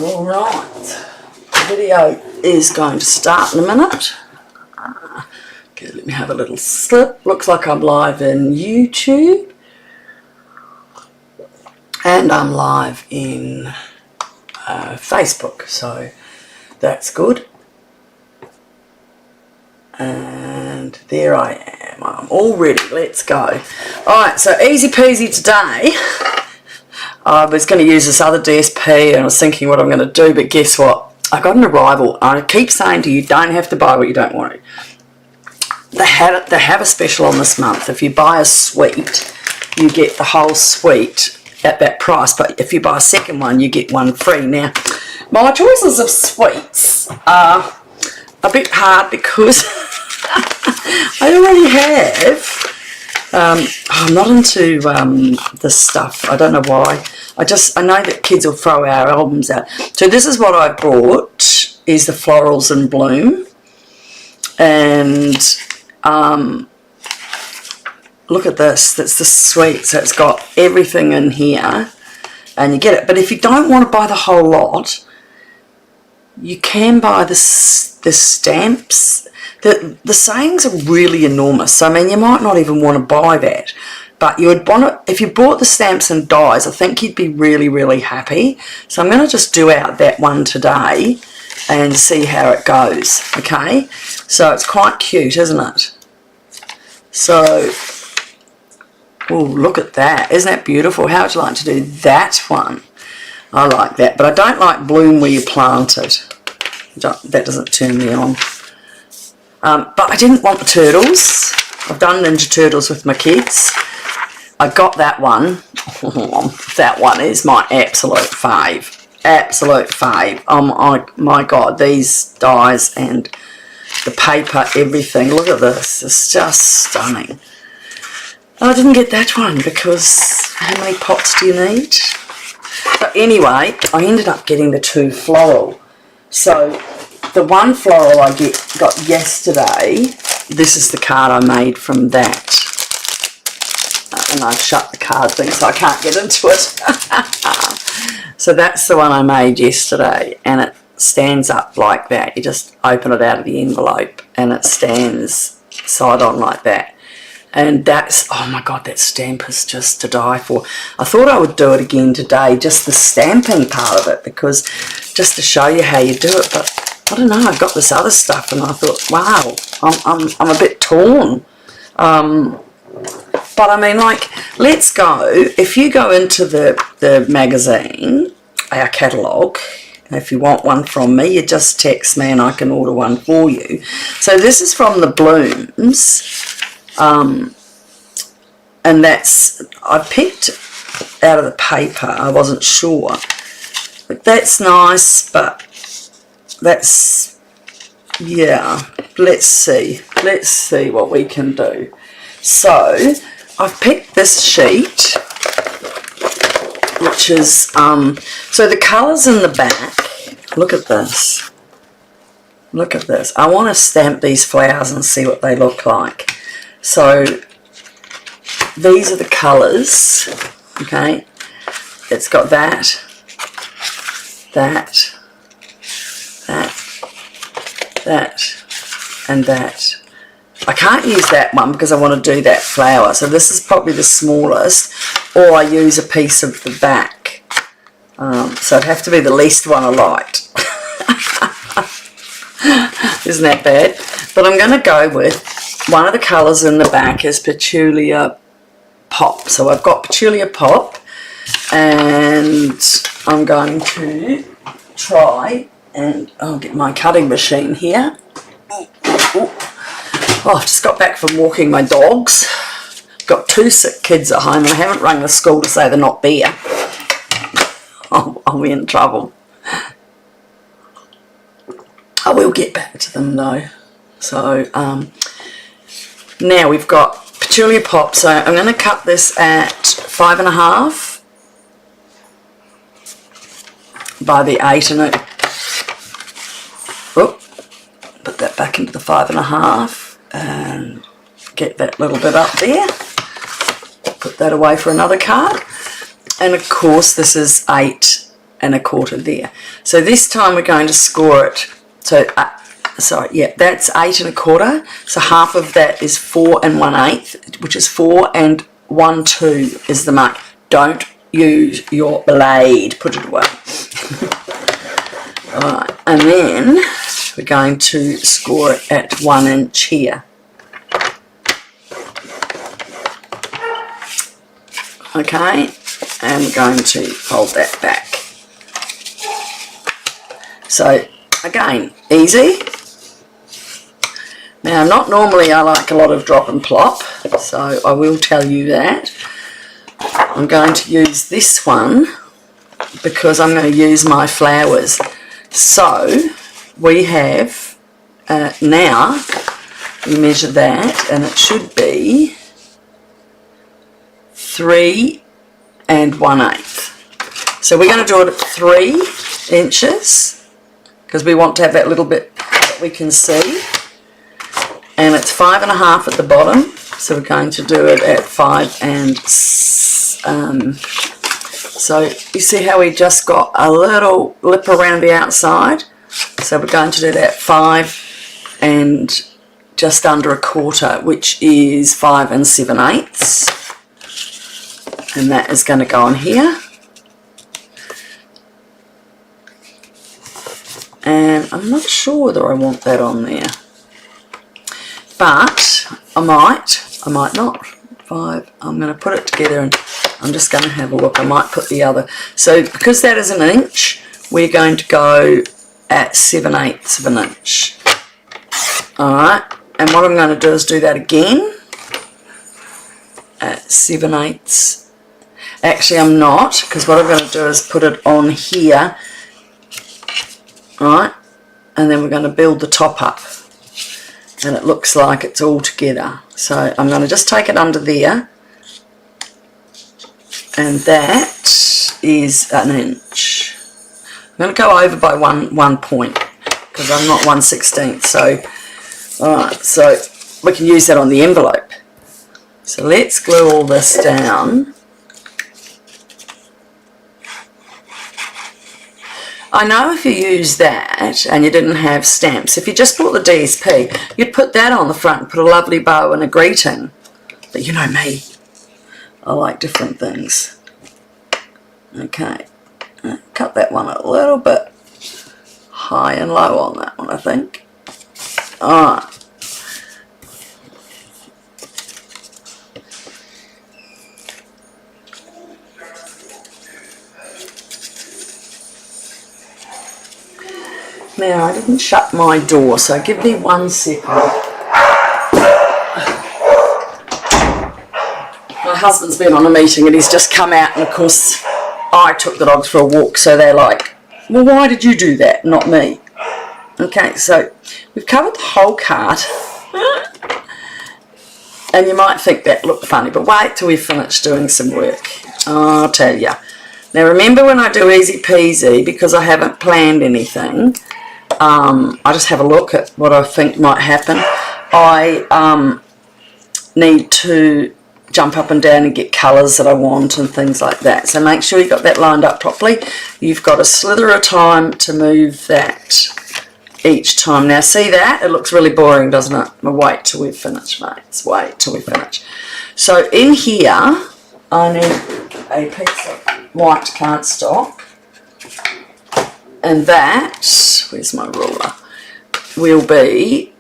All right, the video is going to start in a minute. Okay, let me have a little slip. Looks like I'm live in YouTube and I'm live in Facebook, so that's good. And there I am. I'm all ready. Let's go. Alright, so easy peasy today. I was going to use this other DSP and I was thinking what I'm going to do, but guess what? I got an arrival. I keep saying to you, don't have to buy what you don't want to. They have a special on this month. If you buy a suite, you get the whole suite at that price, but if you buy a second one, you get one free. Now, my choices of sweets are a bit hard because I already have. I'm not into this stuff. I don't know why. I know that kids will throw our albums out. So this is what I bought, is the Florals in Bloom. And look at this. That's the sweet. So it's got everything in here. And you get it. But if you don't want to buy the whole lot, you can buy the stamps. The sayings are really enormous. I mean, you might not even want to buy that. But you would want to, if you bought the stamps and dies, I think you'd be really, really happy. So I'm going to just do out that one today and see how it goes. Okay? So it's quite cute, isn't it? So, oh, look at that. Isn't that beautiful? How would you like to do that one? I like that. But I don't like bloom where you plant it. That doesn't turn me on. But I didn't want the turtles. I've done Ninja Turtles with my kids. I got that one. That one is my absolute fave. Absolute fave. Oh my God, these dies and the paper, everything. Look at this. It's just stunning. I didn't get that one because how many pots do you need? But anyway, I ended up getting the two floral. So the one floral I got yesterday, this is the card I made from that. And I've shut the card thing so I can't get into it. So that's the one I made yesterday, and it stands up like that. You just open it out of the envelope and it stands side on like that. And that's, oh my God, that stamp is just to die for. I thought I would do it again today, just the stamping part of it, because just to show you how you do it. But I don't know, I've got this other stuff and I thought, wow, I'm a bit torn. But I mean, like, let's go. If you go into the magazine, our catalogue, and if you want one from me, you just text me and I can order one for you. So this is from the Blooms. And that's, I picked out of the paper, I wasn't sure. But that's nice, but that's, yeah, let's see what we can do. So I've picked this sheet, which is, so the colours in the back, look at this. Look at this. I want to stamp these flowers and see what they look like. So these are the colours, okay? It's got that, and that. I can't use that one because I want to do that flower. So this is probably the smallest, or I use a piece of the back. So it'd have to be the least one I liked. Isn't that bad? But I'm going to go with one of the colours in the back is Petulia Pop. So I've got Petulia Pop, and I'm going to try, and I'll get my cutting machine here. Oh, I've just got back from walking my dogs. Got two sick kids at home and I haven't rung the school to say they're not there. I'll be in trouble. I will get back to them though. So now we've got Petulia Pop. So I'm going to cut this at 5.5 by the 8 and put that back into the 5.5 and get that little bit up there. Put that away for another card. And of course this is 8 8¼ there. So this time we're going to score it. So sorry, yeah, that's 8¼. So half of that is 4 1/8, which is 4 1/2 is the mark. Don't use your blade, put it away. Alright, and then we're going to score it at 1 inch here. Okay, and we're going to fold that back. So again, easy. Now, not normally I like a lot of drop and plop, so I will tell you that. I'm going to use this one because I'm going to use my flowers. So we have now, we measure that, and it should be 3 1/8. So we're going to do it at 3 inches because we want to have that little bit that we can see. And it's 5 1/2 at the bottom, so we're going to do it at 5 so you see how we just got a little lip around the outside? So we're going to do that 5 and just under 1/4, which is 5 7/8. And that is going to go on here. And I'm not sure whether I want that on there. But I might not. 5, I'm going to put it together and I'm just going to have a look. I might put the other. So because that is 1 inch, we're going to go at 7/8 of an inch. Alright, and what I'm going to do is do that again at 7/8. Actually, I'm not, because what I'm going to do is put it on here. Alright, and then we're going to build the top up. And it looks like it's all together. So I'm going to just take it under there, and that is 1 inch. I'm going to go over by one point because I'm not 1/16. So, alright, so we can use that on the envelope. So let's glue all this down. I know if you use that and you didn't have stamps, if you just bought the DSP, you'd put that on the front and put a lovely bow and a greeting. But you know me, I like different things. Okay, cut that one a little bit high and low on that one, I think. Alright. Now, I didn't shut my door, so give me 1 second. My husband's been on a meeting and he's just come out, and of course I took the dogs for a walk, so they're like, well, why did you do that, not me? Okay, so we've covered the whole card. And you might think that looked funny, but wait till we've finished doing some work. I'll tell you. Now remember, when I do easy peasy, because I haven't planned anything, I just have a look at what I think might happen. I need to jump up and down and get colours that I want and things like that. So make sure you've got that lined up properly. You've got a slither of time to move that each time. Now see that? It looks really boring, doesn't it? Well, wait till we finish, mates. Wait till we finish. So in here, I need a piece of white cardstock. And that, where's my ruler, will be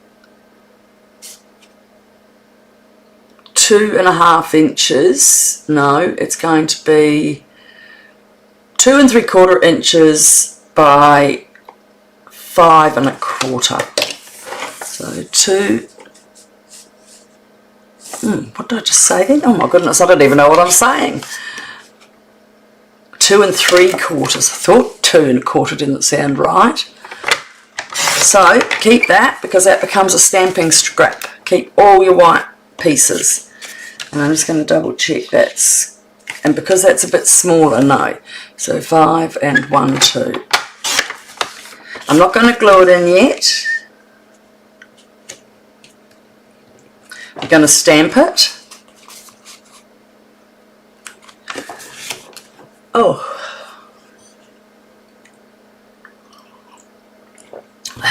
2 1/2 inches. No, it's going to be 2 3/4 inches by 5 1/4. So 2. What did I just say then? Oh my goodness, I don't even know what I'm saying. 2 3/4. I thought 2 1/4 didn't sound right. So keep that, because that becomes a stamping scrap. Keep all your white pieces. And I'm just going to double check that's, and because that's a bit smaller, no. So 5 1 2. I'm not going to glue it in yet. I'm going to stamp it. Oh.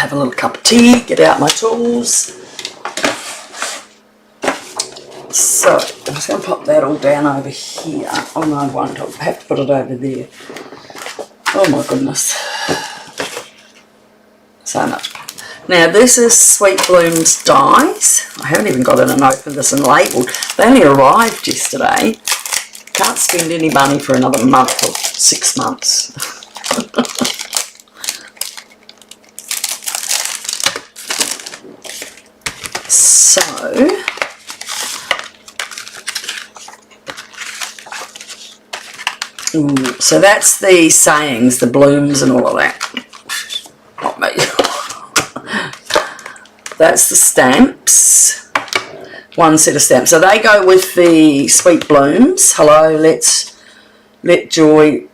have a little cup of tea, get out my tools. So I'm just going to pop that all down over here. Oh no, I won't. I'll have to put it over there. Oh my goodness. So much. Now this is Sweet Bloom's dies. I haven't even got in and opened this and labelled. They only arrived yesterday. Can't spend any money for another month or 6 months. So that's the sayings, the blooms and all of that. Not me. That's the stamps. One set of stamps. So they go with the Sweet Blooms. Hello, let joy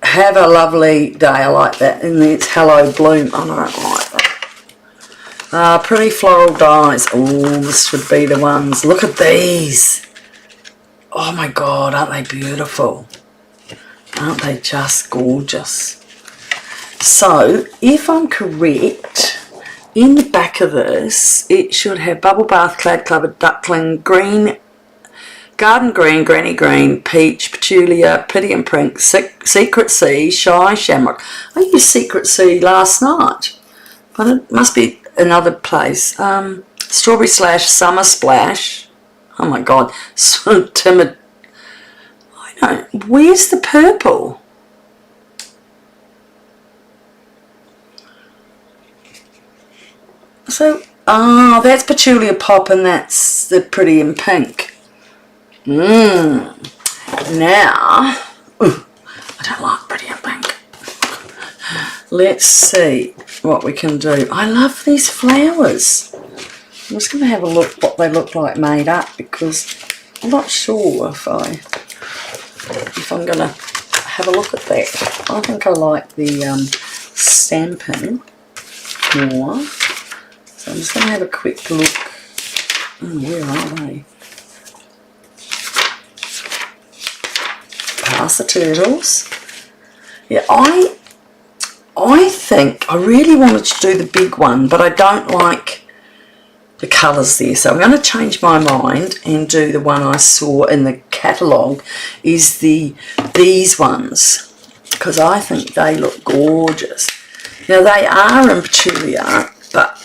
have a lovely day. I like that. And it's hello bloom. I don't like that. Pretty floral dies. Oh, this should be the ones. Look at these. Oh my God, aren't they beautiful? Aren't they just gorgeous? So, if I'm correct, in the back of this, it should have bubble bath, clad covered, duckling, green, garden green, granny green, peach, petulia, pretty and pink, secret sea, shy, shamrock. I used secret sea last night, but it must be another place. Strawberry slash, summer splash. Oh my God, so timid. Where's the purple? So, that's Petulia Pop and that's the Pretty in Pink. Now, I don't like Pretty in Pink. Let's see what we can do. I love these flowers. I'm just going to have a look what they look like made up because I'm not sure if I'm going to have a look at that. I think I like the stamping more. So I'm just going to have a quick look. Where are they? Past the turtles. Yeah, I think I really wanted to do the big one, but I don't like the colours there, so I'm going to change my mind and do the one I saw in the catalogue, is these ones, because I think they look gorgeous. Now they are in Petulia, but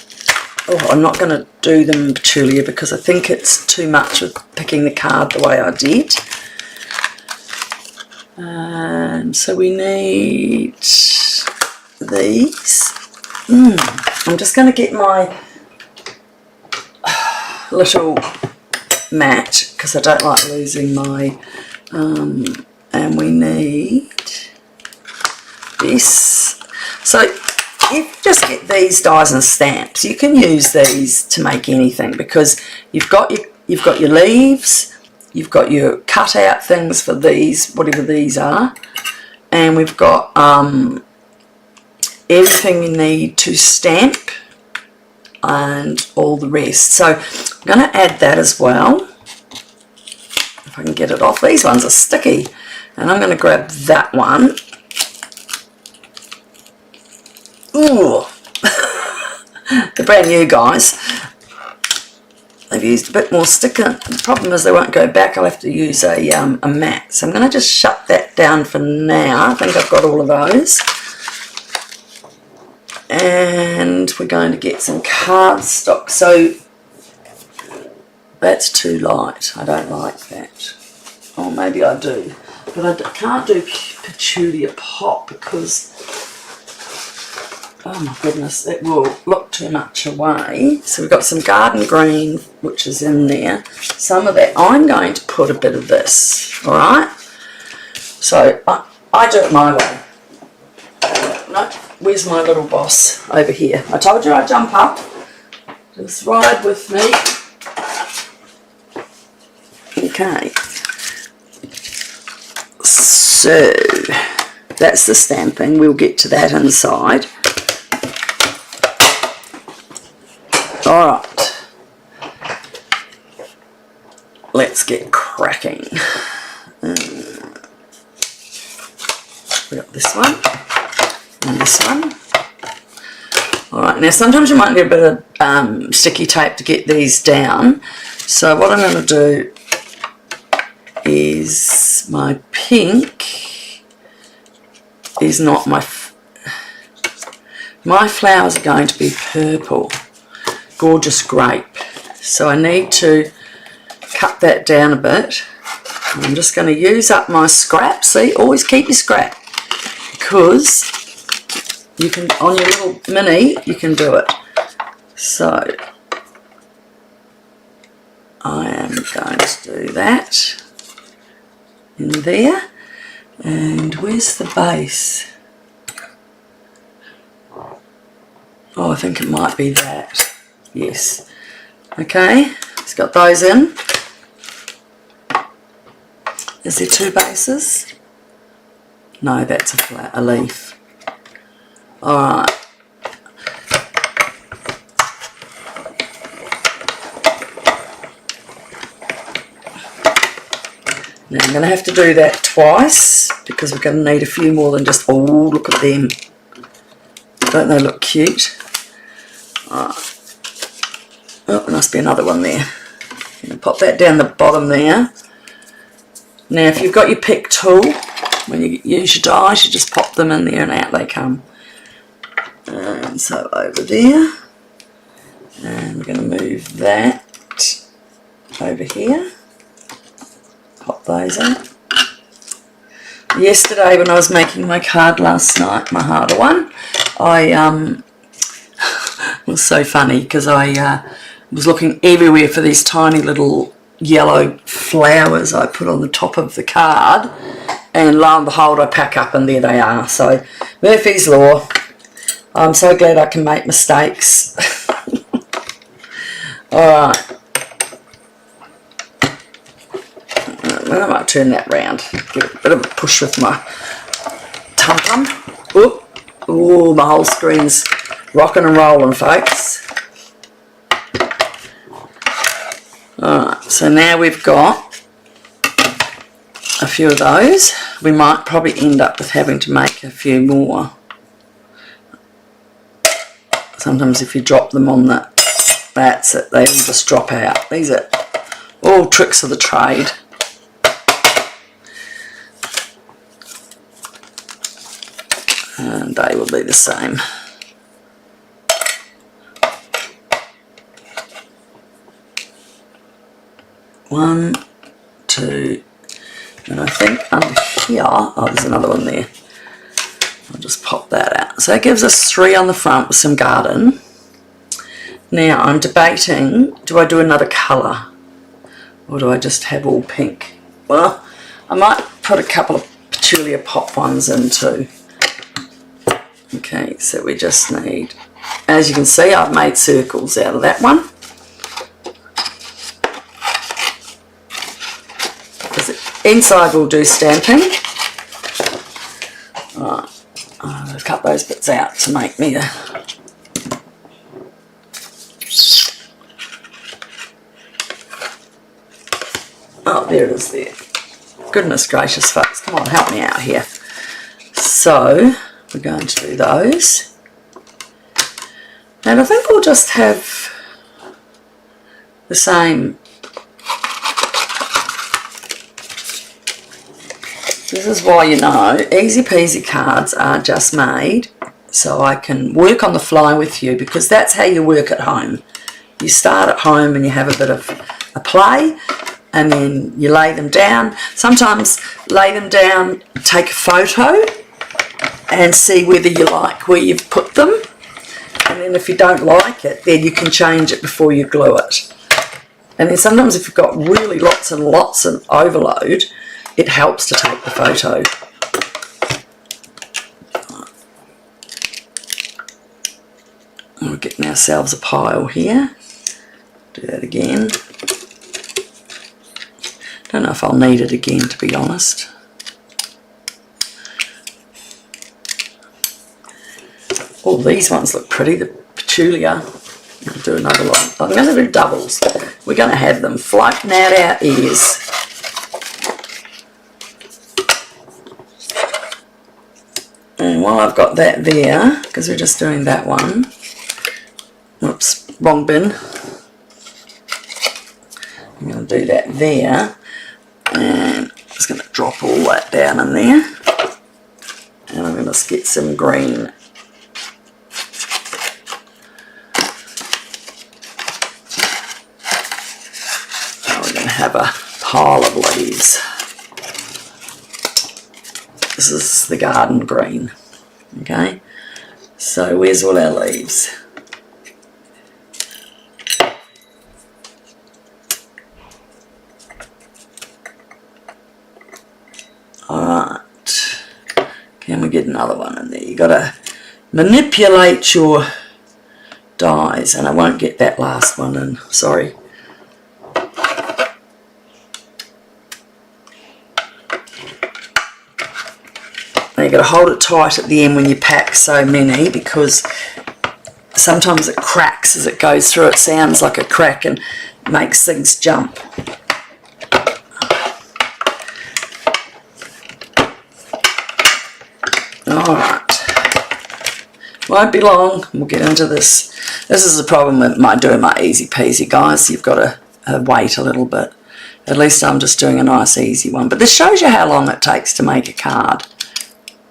I'm not going to do them in Petulia because I think it's too much with picking the card the way I did. So we need these. I'm just going to get my little mat because I don't like losing my and we need this. So if you just get these dies and stamps, you can use these to make anything because you've got your leaves, you've got your cutout things for these, whatever these are, and we've got everything you need to stamp and all the rest. So I'm going to add that as well, if I can get it off. These ones are sticky, and I'm going to grab that one. Ooh, they're brand new, guys. They've used a bit more sticker. The problem is they won't go back. I'll have to use a mat. So I'm going to just shut that down for now. I think I've got all of those. And we're going to get some cardstock. So that's too light. I don't like that. Or maybe I do. But I can't do Petulia Pop because, oh my goodness, it will look too much away. So we've got some garden green, which is in there. Some of that, I'm going to put a bit of this, all right? So I do it my way. No, where's my little boss? Over here. I told you I'd jump up. Just ride with me. Okay. So that's the stamping. We'll get to that inside. Alright, let's get cracking. We got this one and this one. Alright, now sometimes you might need a bit of sticky tape to get these down. So what I'm going to do is, my pink is not my flowers are going to be purple. Gorgeous grape. So I need to cut that down a bit. I'm just going to use up my scrap. See, always keep your scrap, because you can, on your little mini, you can do it. So I am going to do that in there. And where's the base? Oh, I think it might be that. Yes. Okay, it's got those in. Is there two bases? No, that's a leaf. Alright. Now I'm going to have to do that twice, because we're going to need a few more than just, oh, look at them. Don't they look cute? Alright. Oh, there must be another one there. I'm going to pop that down the bottom there. Now if you've got your pick tool, when you use your dies, you just pop them in there and out they come. And so over there. And we're going to move that over here. Pop those out. Yesterday when I was making my card last night, my harder one, it was so funny because I was looking everywhere for these tiny little yellow flowers I put on the top of the card, and lo and behold I pack up and there they are. So Murphy's Law. I'm so glad I can make mistakes. Alright. I might turn that round. Give it a bit of a push with my tum-tum. Ooh, my whole screen's rocking and rolling, folks. Alright, so now we've got a few of those. We might probably end up with having to make a few more. Sometimes if you drop them on that's it, they all just drop out. These are all tricks of the trade. And they will be the same. One, two, and I think under here, oh, there's another one there. I'll just pop that out. So that gives us 3 on the front with some garden. Now I'm debating, do I do another colour or do I just have all pink? Well, I might put a couple of petulia pop ones in too. Okay, so we just need, as you can see, I've made circles out of that one. Inside we'll do stamping. Right, I'll cut those bits out to make me a... Oh, there it is there. Goodness gracious, folks, come on, help me out here. So, we're going to do those. And I think we'll just have the same. This is why, you know, easy peasy cards are just made so I can work on the fly with you, because that's how you work at home. You start at home and you have a bit of a play, and then you lay them down. Sometimes lay them down, take a photo and see whether you like where you've put them, and then if you don't like it, then you can change it before you glue it. And then sometimes if you've got really lots and lots of overload, it helps to take the photo. We're getting ourselves a pile here. Do that again. Don't know if I'll need it again, to be honest. Oh, these ones look pretty, the petulia. I'll do another one. I'm going to do doubles. We're going to have them floating out our ears. And while I've got that there, because we're just doing that one, wrong bin. I'm going to do that there, and just going to drop all that down in there, and I'm going to get some green. So we're going to have a pile of leaves. This is the garden green. Okay, so where's all our leaves? Alright, can we get another one in there? You got to manipulate your dyes, and I won't get that last one in, sorry. Now you've got to hold it tight at the end when you pack so many, because sometimes it cracks as it goes through. It sounds like a crack and makes things jump. Alright, won't be long, we'll get into this. This is the problem with doing my easy peasy, guys. You've got to wait a little bit. At least I'm just doing a nice easy one. But this shows you how long it takes to make a card.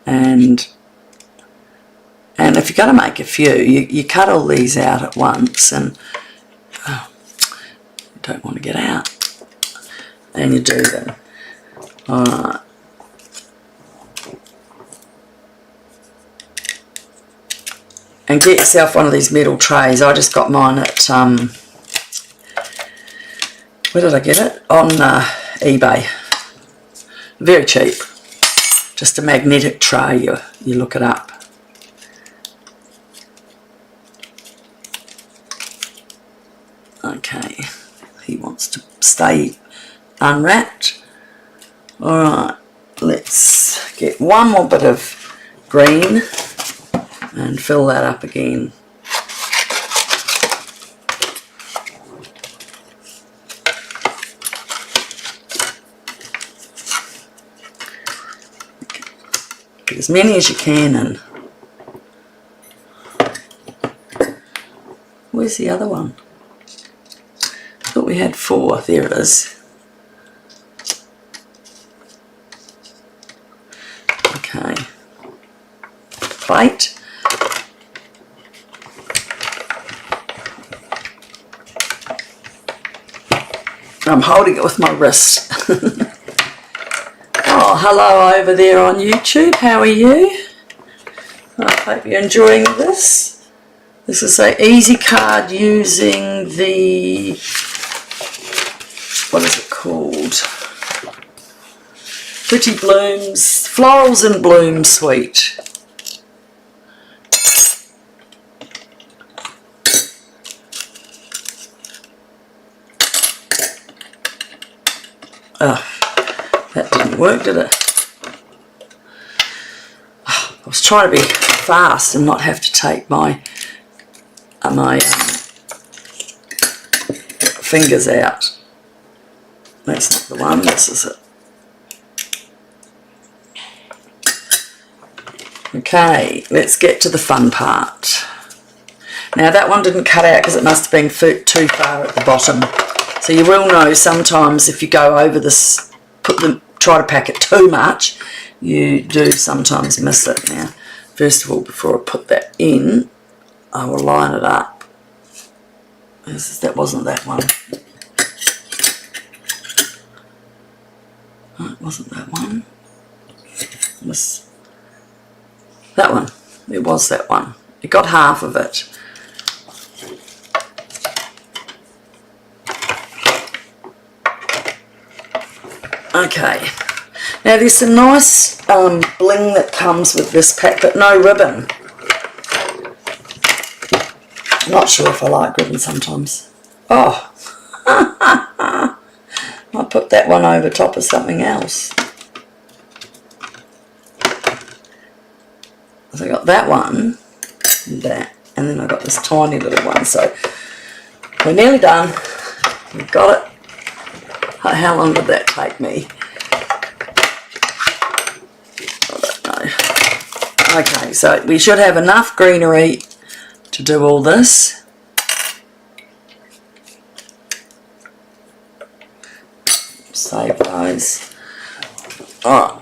And if you're going to make a few, you cut all these out at once, and you don't want to get out. And you do them. Alright. And get yourself one of these metal trays. I just got mine at, where did I get it? On eBay. Very cheap. Just a magnetic tray, you look it up. Okay, he wants to stay unwrapped. Alright, let's get one more bit of green and fill that up again. Get as many as you can in. Where's the other one? I thought we had 4. There it is. Okay. Plate. I'm holding it with my wrist. Oh, hello over there on YouTube. How are you? I hope you're enjoying this. This is an easy card using the, what is it called? Pretty Blooms, Florals in Bloom Suite. Oh, that didn't work, did it? Oh, I was trying to be fast and not have to take my fingers out. That's not the one, this is it. Okay, let's get to the fun part. Now that one didn't cut out because it must have been too far at the bottom. So you will know sometimes if you go over this, try to pack it too much, you do sometimes miss it. Now, first of all, before I put that in, I will line it up. That wasn't that one. Oh, it wasn't that one. That one. It was that one. It got half of it. Okay, now there's some nice bling that comes with this pack, but no ribbon. I'm not sure if I like ribbon sometimes. Oh, I'll put that one over top of something else. So I got that one, and that, and then I got this tiny little one. So we're nearly done. We've got it. How long did that take me? I don't know. Okay, so we should have enough greenery to do all this. Save those. Alright.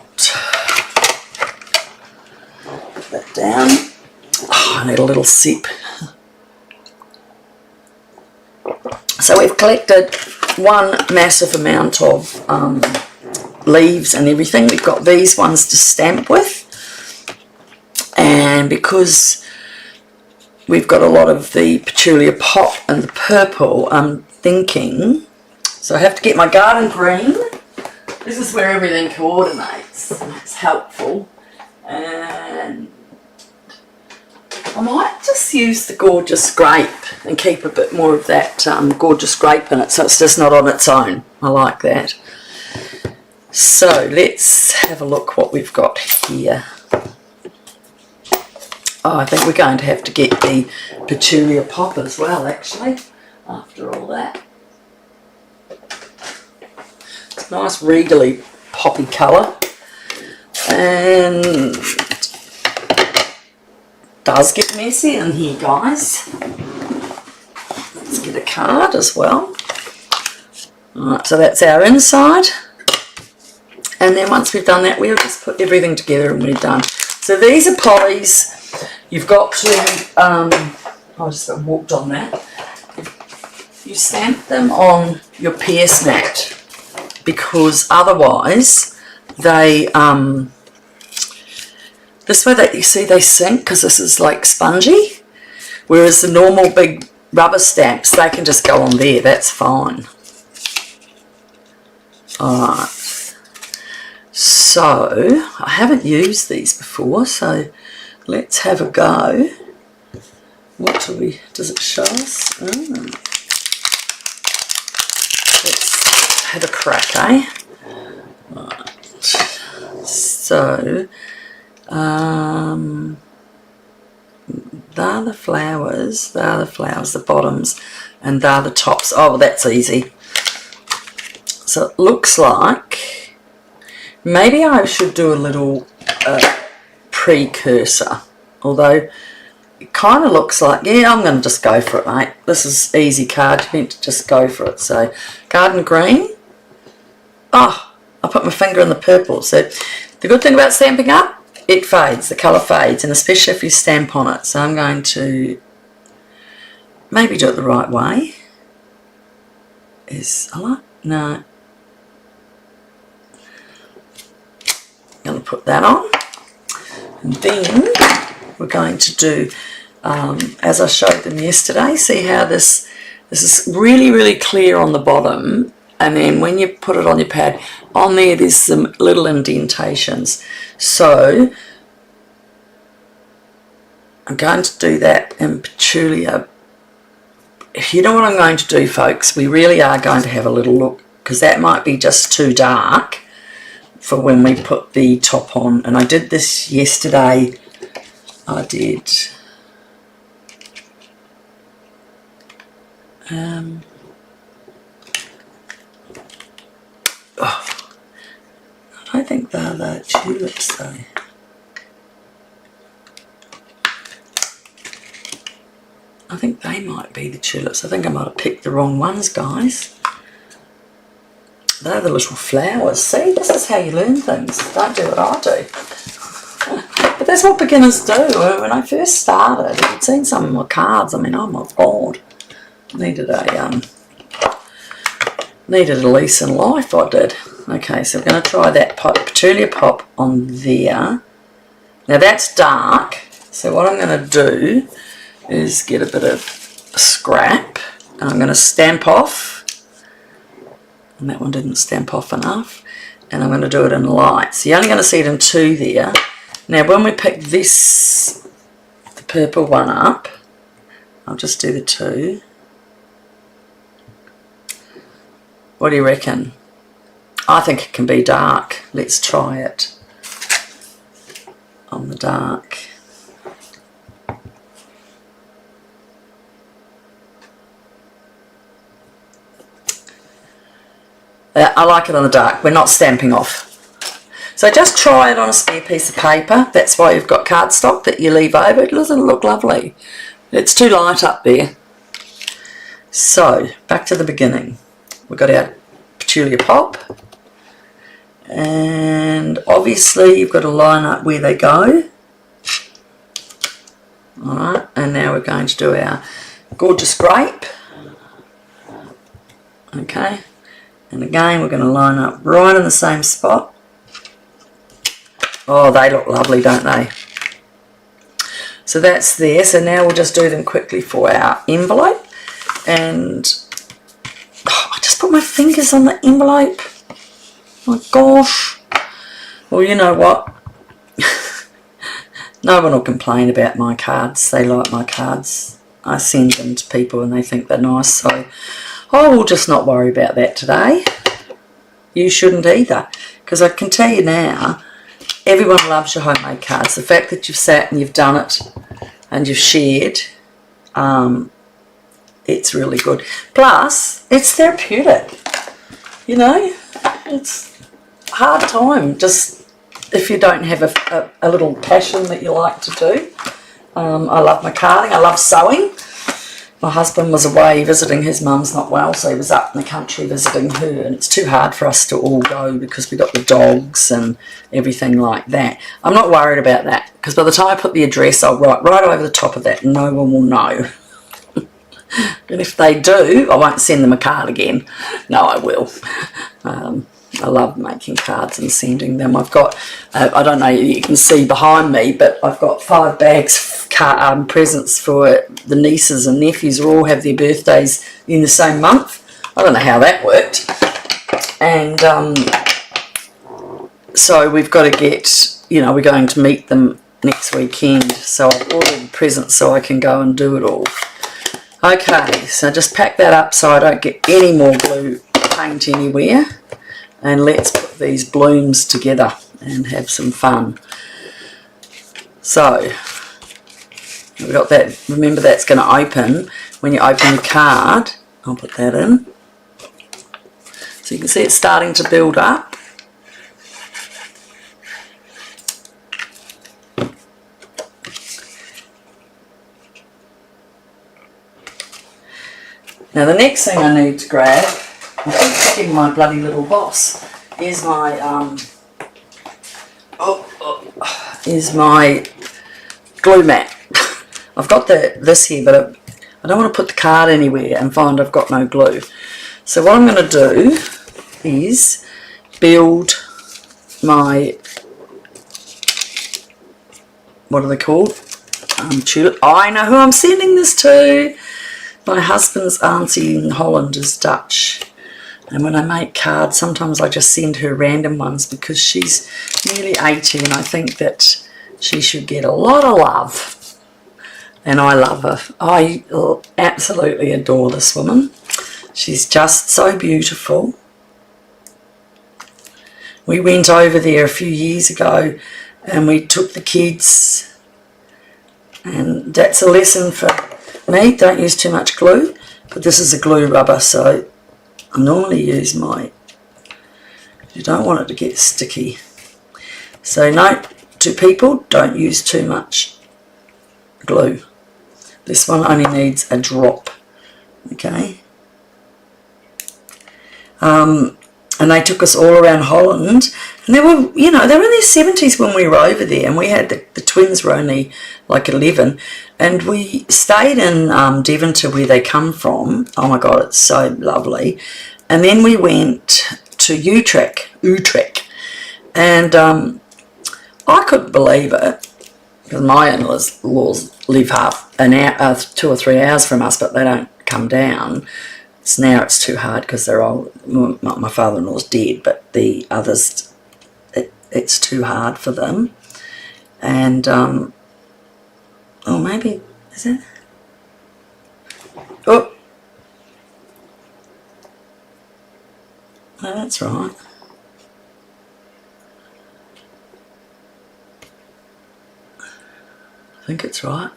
Put that down. Oh, I need a little sip. So we've collected one massive amount of leaves and everything. We've got these ones to stamp with. And because we've got a lot of the Petulia pop and the purple, I'm thinking, so I have to get my garden green. This is where everything coordinates. It's helpful. And I might just use the Gorgeous Grape and keep a bit more of that Gorgeous Grape in it, so it's just not on its own. I like that. So let's have a look what we've got here. Oh, I think we're going to have to get the Petulia pop as well, actually, after all that. It's a nice regally poppy colour. And does get messy in here, guys. Let's get a card as well. Alright, so that's our inside. And then once we've done that, we'll just put everything together and we're done. So these are polys. You've got to, I just walked on that. You stamp them on your PS mat because otherwise they, this way that you see they sink because this is like spongy. Whereas the normal big rubber stamps, they can just go on there, that's fine. Alright. So, I haven't used these before, so let's have a go. What do we, does it show us? Let's have a crack, eh? Right. So, they're the flowers, the bottoms, and they're the tops. Oh, well, that's easy. So it looks like maybe I should do a little precursor, although it kind of looks like, yeah, I'm going to just go for it, mate. This is easy card, you meant to just go for it. So garden green. Oh, I put my finger in the purple. So the good thing about Stampin' Up, it fades, the colour fades, and especially if you stamp on it. So I'm going to maybe do it the right way. No. I'm going to put that on. And then we're going to do, as I showed them yesterday, see how this is really, really clear on the bottom. And then when you put it on your pad, on there's some little indentations. So I'm going to do that in Petulia. You know what I'm going to do, folks? We really are going to have a little look, because that might be just too dark for when we put the top on. And I did this yesterday. I did I don't think they're the tulips though. I think they might be the tulips. I think I might have picked the wrong ones, guys. They're the little flowers. See, this is how you learn things. Don't do what I do. But that's what beginners do. When I first started, if you'd seen some of my cards, I mean, oh my God. Needed a lease in life, I did. Okay, so we're going to try that Petulia pop on there. Now that's dark, so what I'm going to do is get a bit of scrap, and I'm going to stamp off, and that one didn't stamp off enough, and I'm going to do it in light. So you're only going to see it in 2 there. Now when we pick this, the purple one up, I'll just do the 2. What do you reckon? I think it can be dark. Let's try it on the dark. I like it on the dark. We're not stamping off. So just try it on a spare piece of paper. That's why you've got cardstock that you leave over. It doesn't look lovely. It's too light up there. So back to the beginning. We've got our Petulia pop. And obviously you've got to line up where they go. Alright, and now we're going to do our gorgeous grape. Okay, and again we're going to line up right in the same spot. Oh, they look lovely, don't they? So that's there. So now we'll just do them quickly for our envelope. And I just put my fingers on the envelope. My gosh. Well, you know what? No one will complain about my cards. They like my cards. I send them to people and they think they're nice. So I will just not worry about that today. You shouldn't either. Because I can tell you now, everyone loves your homemade cards. The fact that you've sat and you've done it and you've shared, it's really good. Plus, it's therapeutic. You know, it's a hard time just if you don't have a little passion that you like to do. I love my carding. I love sewing. My husband was away visiting his mum's not well, so he was up in the country visiting her, and it's too hard for us to all go because we got the dogs and everything like that. I'm not worried about that because by the time I put the address, I'll write right over the top of that and no one will know. And if they do, I won't send them a card again. No, I will. I love making cards and sending them. I've got, I don't know, you can see behind me, but I've got 5 bags of presents for the nieces and nephews who all have their birthdays in the same month. I don't know how that worked. And so we've got to get, you know, we're going to meet them next weekend. So I've ordered presents so I can go and do it all. Okay, so just pack that up so I don't get any more glue paint anywhere. And let's put these blooms together and have some fun. So, we've got that. Remember, that's going to open when you open your card. I'll put that in. So you can see it's starting to build up. Now the next thing I need to grab, I keep picking my bloody little boss, is my glue mat. I've got this here, but I don't want to put the card anywhere and find I've got no glue. So what I'm going to do is build my, what are they called? Tulip. Oh, I know who I'm sending this to. My husband's auntie in Holland is Dutch. And when I make cards, sometimes I just send her random ones because she's nearly 80 and I think that she should get a lot of love. And I love her. I absolutely adore this woman. She's just so beautiful. We went over there a few years ago and we took the kids, and that's a lesson for me. Don't use too much glue, but this is a glue rubber, so I normally use my, you don't want it to get sticky. So note to people, don't use too much glue. This one only needs a drop, okay? And they took us all around Holland, and they were, you know, they were in their 70s when we were over there, and we had, the twins were only like 11, and we stayed in Devonshire where they come from. Oh my God, it's so lovely. And then we went to Utrecht, and I couldn't believe it, because my in-laws live half an hour, 2 or 3 hours from us, but they don't come down. Now it's too hard because they're old. My father-in-law's dead, but the others, it's too hard for them. And oh, maybe is it? Oh, no, that's right. I think it's right.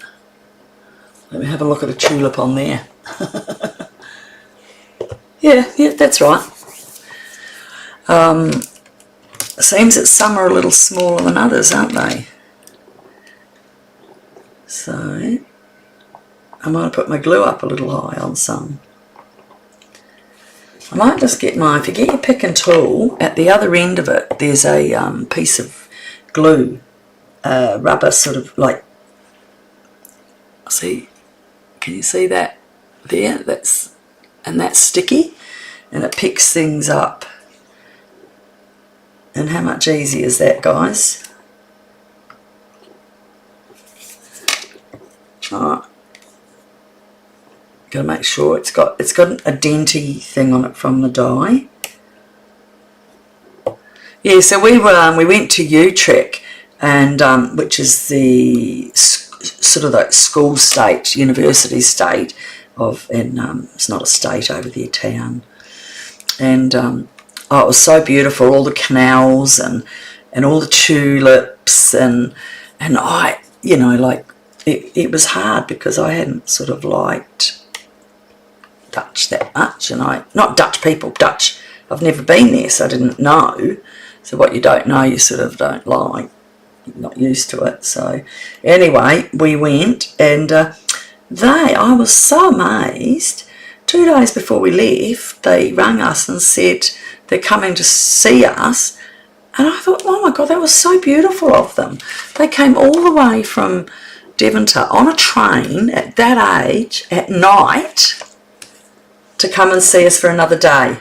Let me have a look at a tulip on there. Yeah, that's right. It seems that some are a little smaller than others, aren't they? So, I might put my glue up a little high on some. I might just get my, if you get your pick and tool, at the other end of it, there's a piece of glue, rubber sort of like, see, can you see that there? That's sticky, and it picks things up. And how much easier is that, guys? Alright. Got to make sure it's got a denty thing on it from the dye. Yeah, so we went to Utrecht, and which is the sort of like school state, university state of, and it's not a state over there, town. And oh, it was so beautiful, all the canals and all the tulips, and I, you know, like it was hard because I hadn't sort of liked Dutch that much, and not Dutch people, Dutch, I've never been there, so I didn't know. So what you don't know, you sort of don't like, you're not used to it. So anyway, we went, and I was so amazed. 2 days before we left, they rang us and said they're coming to see us, and I thought, oh my God, that was so beautiful of them. They came all the way from Devonshire on a train at that age, at night, to come and see us for another day.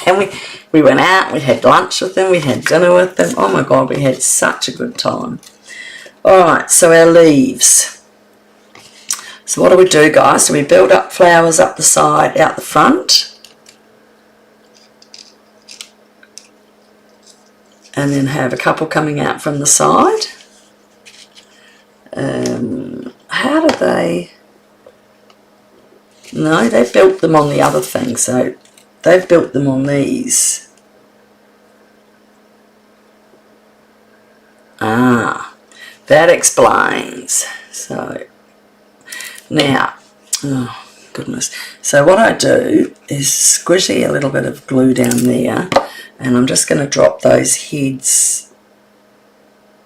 And we went out, we had lunch with them, we had dinner with them. Oh my God, we had such a good time. Alright, so our leaves. So what do we do, guys? Do we build up flowers up the side, out the front? And then have a couple coming out from the side? How do they... No, they've built them on the other thing, so they've built them on these. Ah, that explains. So, now, oh goodness. So what I do is squishy a little bit of glue down there, and I'm just going to drop those heads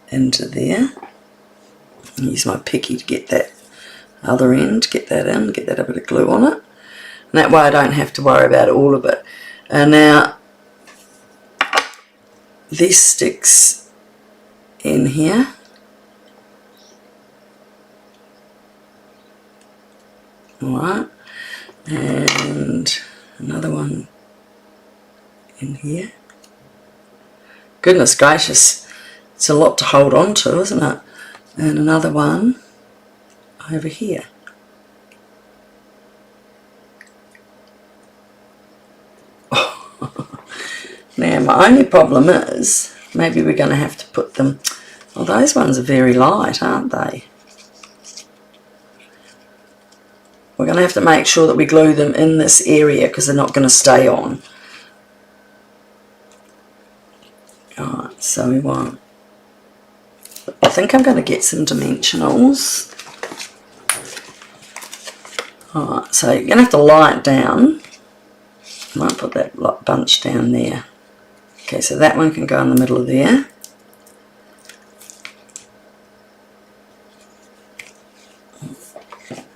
into there. Use my picky to get that other end, get that in, get that a bit of glue on it. And that way I don't have to worry about all of it. And now, this sticks in here. Alright. And another one in here. Goodness gracious, it's a lot to hold on to, isn't it? And another one over here. Now my only problem is, maybe we're going to have to put them, well those ones are very light, aren't they? We're going to have to make sure that we glue them in this area because they're not going to stay on. Alright, so we want, I think I'm going to get some dimensionals. Alright, so you're going to have to lie it down. I might put that bunch down there. Okay, so that one can go in the middle of there.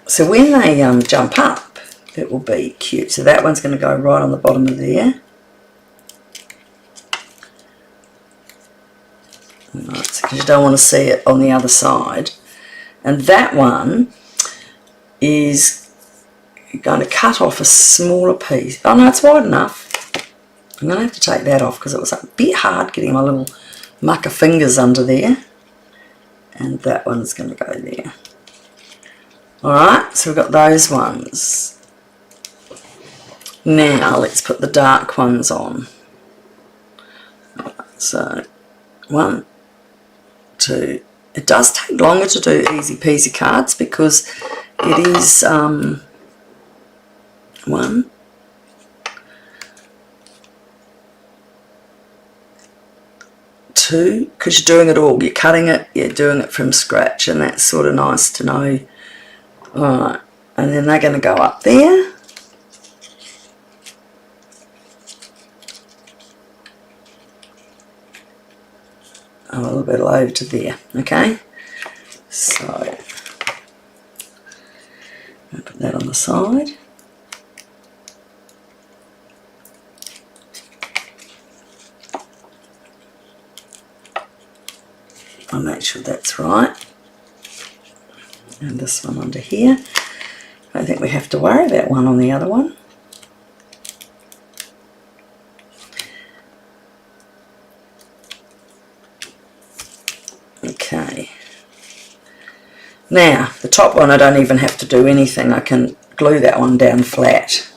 So when they jump up, it will be cute. So that one's going to go right on the bottom of there. Right, so because you don't want to see it on the other side. And that one is going to cut off a smaller piece. Oh no, it's wide enough. I'm going to have to take that off because it was a bit hard getting my little muck of fingers under there. And that one's going to go there. Alright, so we've got those ones. Now let's put the dark ones on. Right, so 1, 2. It does take longer to do easy peasy cards because it is 1, 2, because you're doing it all, you're cutting it, you're doing it from scratch, and that's sort of nice to know. Alright, and then they're going to go up there. A little bit over to there, okay? So, I'll put that on the side. I'll make sure that's right. And this one under here. I don't think we have to worry about one on the other one. Okay. Now, the top one I don't even have to do anything. I can glue that one down flat.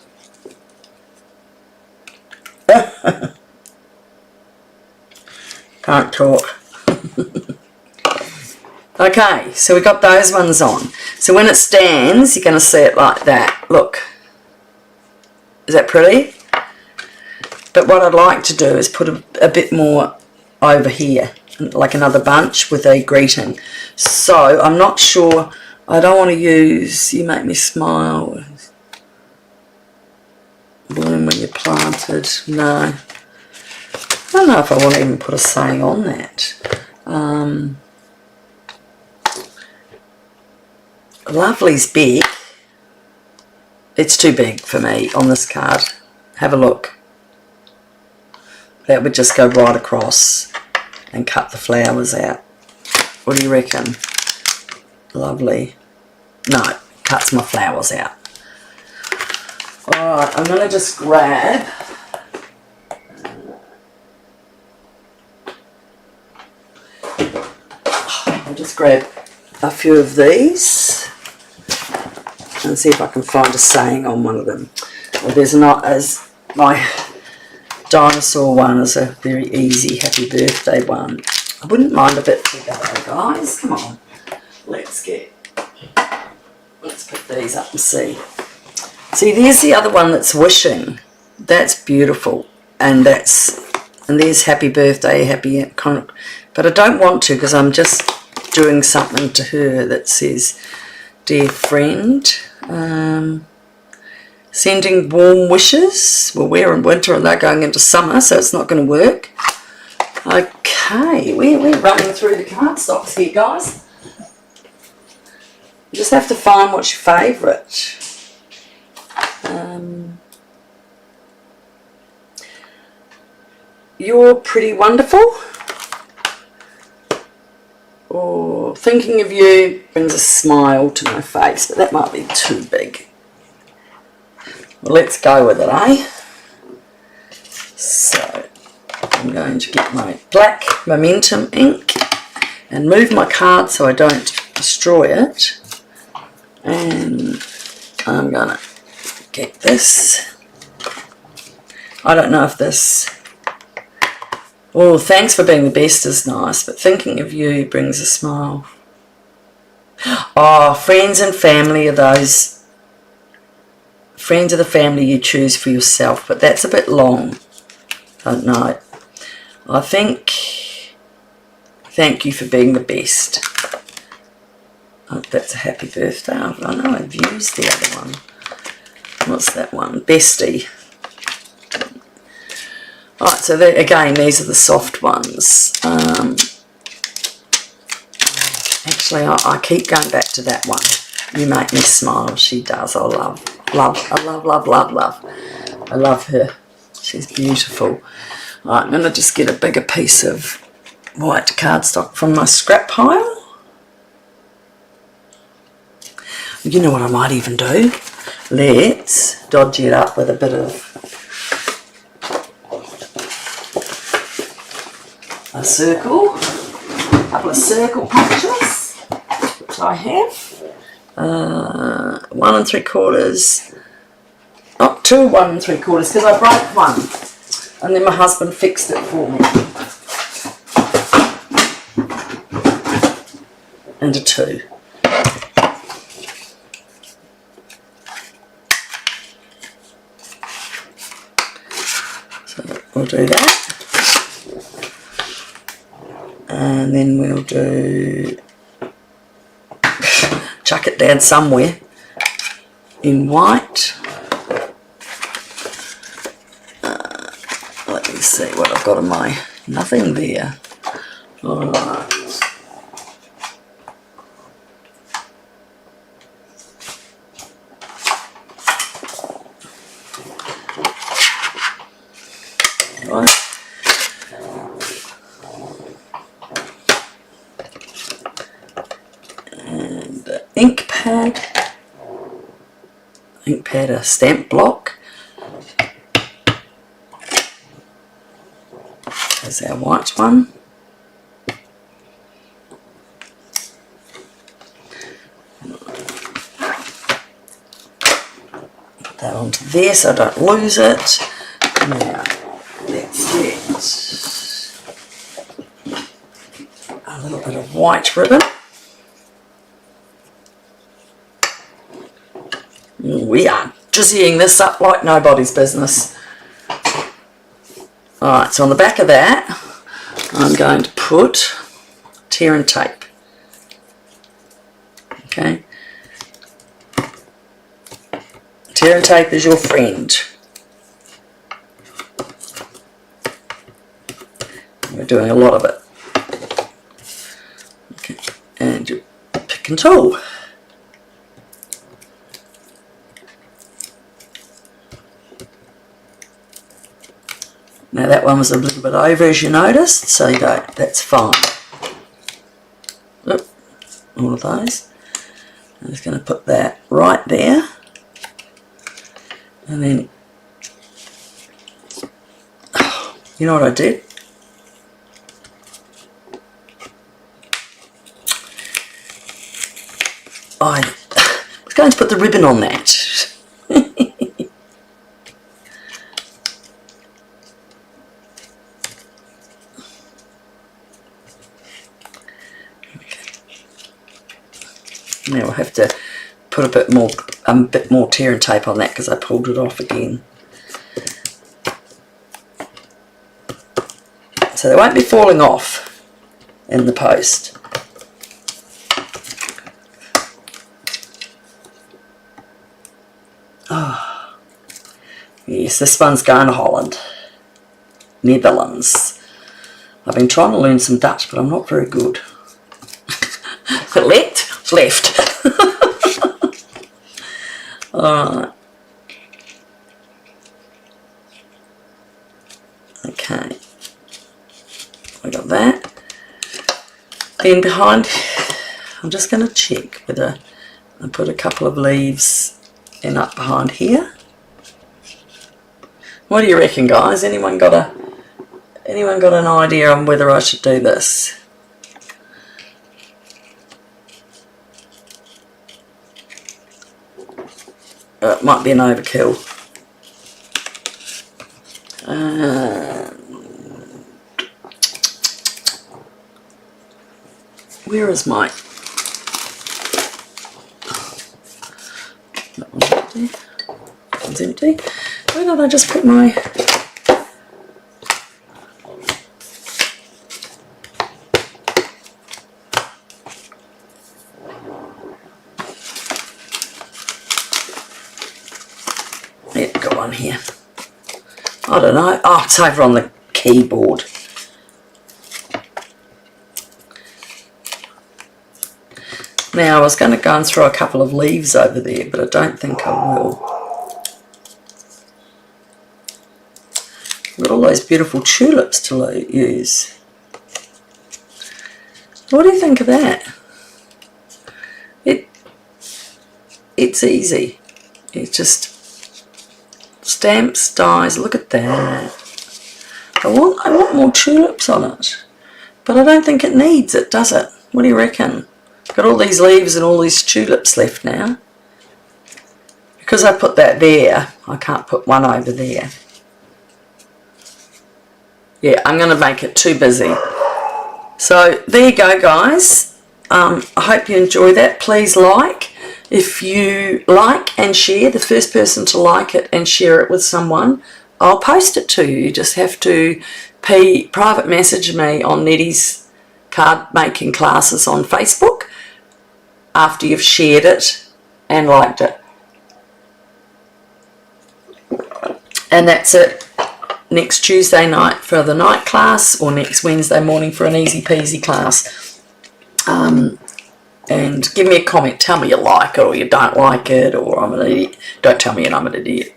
Can't talk. Okay, so we got those ones on. So when it stands, you're going to see it like that. Look. Is that pretty? But what I'd like to do is put a bit more over here, like another bunch with a greeting. So I'm not sure, I don't want to use You Make Me Smile, Bloom When You're Planted. No. I don't know if I want to even put a saying on that. Lovely's big. It's too big for me on this card. Have a look. That would just go right across and cut the flowers out. What do you reckon? Lovely. No, cuts my flowers out. Alright, I'm going to just grab a few of these and see if I can find a saying on one of them. Well, there's not, as my dinosaur one is a very easy happy birthday one. I wouldn't mind a bit bigger though, guys. Come on. Let's put these up and see. See, there's the other one that's wishing. That's beautiful. And there's happy birthday, happy kind of, but I don't want to because I'm just doing something to her that says, dear friend, sending warm wishes. Well, we're in winter and they're going into summer, so it's not going to work. Okay, we're running through the cardstocks here, guys. You just have to find what's your favourite. You're Pretty Wonderful. Or Thinking of You brings a smile to my face, but that might be too big. Well, let's go with it, eh? So, I'm going to get my black momentum ink and move my card so I don't destroy it. And I'm going to get this. I don't know if this... Oh, thanks for being the best is nice, but Thinking of You brings a smile. Oh, friends and family are those... Friends are the family you choose for yourself, but that's a bit long. Don't know. I think... Thank you for being the best. Oh, that's a happy birthday. I know I've used the other one. What's that one? Bestie. Alright, so again, these are the soft ones. Actually, I keep going back to that one. You Make Me Smile. She does. I love. I love her. She's beautiful. Alright, I'm going to just get a bigger piece of white cardstock from my scrap pile. You know what I might even do? Let's dodge it up with a bit of a circle, a couple of circle punches, which I have. 1 3/4, not 2 1 3/4, because I broke one, and then my husband fixed it for me. And a 2. So we'll do that. And then we'll do, chuck it down somewhere in white. Let me see what I've got in my, nothing there. Alright. pad, a stamp block. There's our white one. Put that onto there so I don't lose it. Now, let's get a little bit of white ribbon. We are jizzying this up like nobody's business. Alright, so on the back of that, I'm going to put tear and tape. Okay. Tear and tape is your friend. We're doing a lot of it. Okay, and your pick and tool. Now that one was a little bit over, as you noticed, so you go, that's fine. Oop, all of those. I'm just going to put that right there. And then, you know what I did? I was going to put the ribbon on that. Now I'll have to put a bit more tear and tape on that because I pulled it off again. So they won't be falling off in the post. Oh, yes, this one's going to Holland, Netherlands. I've been trying to learn some Dutch, but I'm not very good. Left. Alright. Okay. We got that. Then behind, I'm just going to check whether I put a couple of leaves in up behind here. What do you reckon, guys? Anyone got an idea on whether I should do this? It might be an overkill. Where is my... That one's empty. That one's empty. Why don't I just put my... Yeah, got one here. I don't know. Oh, it's over on the keyboard. Now, I was going to go and throw a couple of leaves over there, but I don't think I will. I've got all those beautiful tulips to use. What do you think of that? It's easy. It's just stamps, dies. Look at that. I want more tulips on it, but I don't think it needs it, does it? What do you reckon? Got all these leaves and all these tulips left now. Because I put that there, I can't put one over there. Yeah, I'm going to make it too busy. So there you go, guys. I hope you enjoy that. Please like. If you like and share, the first person to like it and share it with someone, I'll post it to you. You just have to private message me on Nettie's card making classes on Facebook after you've shared it and liked it. And that's it. Next Tuesday night for the night class, or next Wednesday morning for an easy peasy class. And give me a comment. Tell me you like it or you don't like it, or I'm an idiot. Don't tell me I'm an idiot.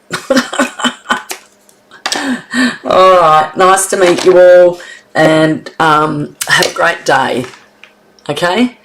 Alright, nice to meet you all, and have a great day. Okay?